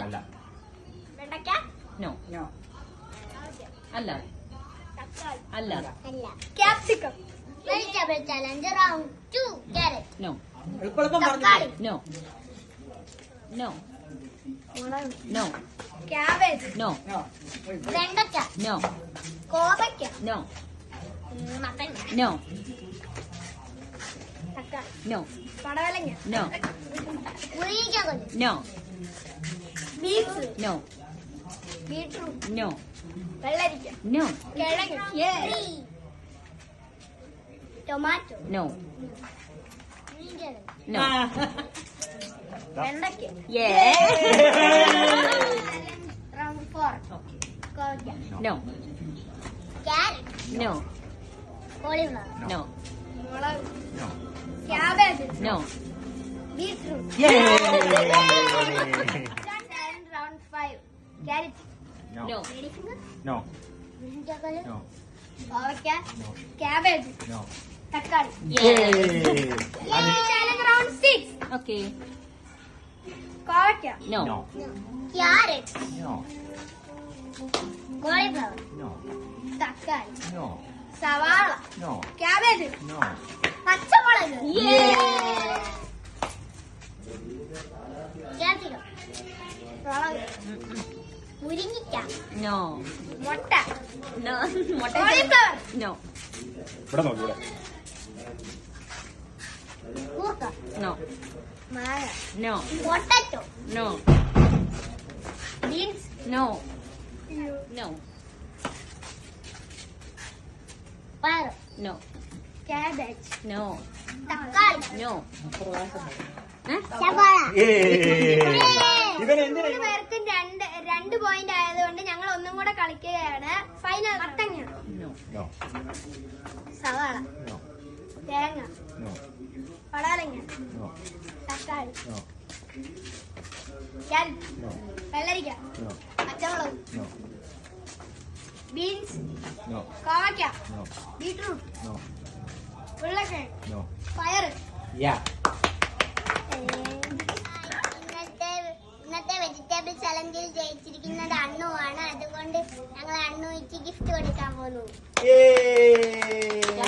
അല്ല. വെണ്ടയ്ക്ക? നോ. അല്ല. അല്ല. Capsicum? Vegetable challenge round 2. Carrot? No. തക്കാളി? No. No. No. Cabbage? No. വെണ്ടയ്ക്ക? നോ. കോവയ്ക്ക? നോ. മത്തങ്ങ? നോ. തക്കാളി? നോ. പടവലങ്ങ? നോ. മുരിങ്ങക്കോല്? No. Beans? No. Beetroot? No. വെള്ളരിക്ക? നോ. കിഴങ്ങ്? ടൊമാറ്റോ? നോ. നോ. നോ. വെണ്ടയ്ക്ക? റൗണ്ട് 4. കോവയ്ക്ക? No. Carrot? No. Cauliflower? No. മുളക്? No. Cabbage? No. Beetroot? Round 5. Carrot? No. No. Lady finger? No. മുരിങ്ങക്കോല്? No. കോവയ്ക്ക? No. ക്യാബേജ്? No. തക്കാളി? Challenge round 6. Okay. കോവയ്ക്ക? No. No. Carrot? No. Cauliflower? No. തക്കാളി? No. സവാള? No. Cabbage? No. പച്ചമുളക്? Capsicum? മുളക്? മുരിങ്ങിക്ക? നോ. മുട്ട? നോ. കോളിഫ്ലവർ? നോ. ഇവിടെ നോക്കി ഇവിടെ. കൂർക്ക? നോ. മാങ്ങ? No. Potato? No. Beans? No. No. പയറ്? നോ. ക്യാബേജ്? നോ. തക്കാളി? നോ. സവാള? ഇവൻ എന്തിനാ മൂന്ന് പേർക്കും രണ്ട് പോയിന്റ് ആയതുകൊണ്ട് ഞങ്ങൾ ഒന്നും കൂടെ കളിക്കുകയാണ്. ഫൈനൽ. മത്തങ്ങ? നോ. No. സവാള? No. തേങ്ങ? No. പടാലങ്ങ? No. തക്കാളി? No. ക്യാരറ്റ്? No. വെള്ളരിക്ക? No. പച്ചമുളക്? No. ബീൻസ്? No. കോവയ്ക്ക? No. ബീട്രൂട്ട്? No. ഉരുളക്കിഴങ്ങ്? No. പയറ്? Yeah. ഇന്നത്തെ വെജിറ്റബിൾ ചലഞ്ചിൽ ജയിച്ചിരിക്കുന്നത് അണ്ണു ആണ്. അതുകൊണ്ട് ഞങ്ങൾ അണ്ണുയ്ക്ക് ഗിഫ്റ്റ് കൊടുക്കാൻ പോകുന്നു. Yay!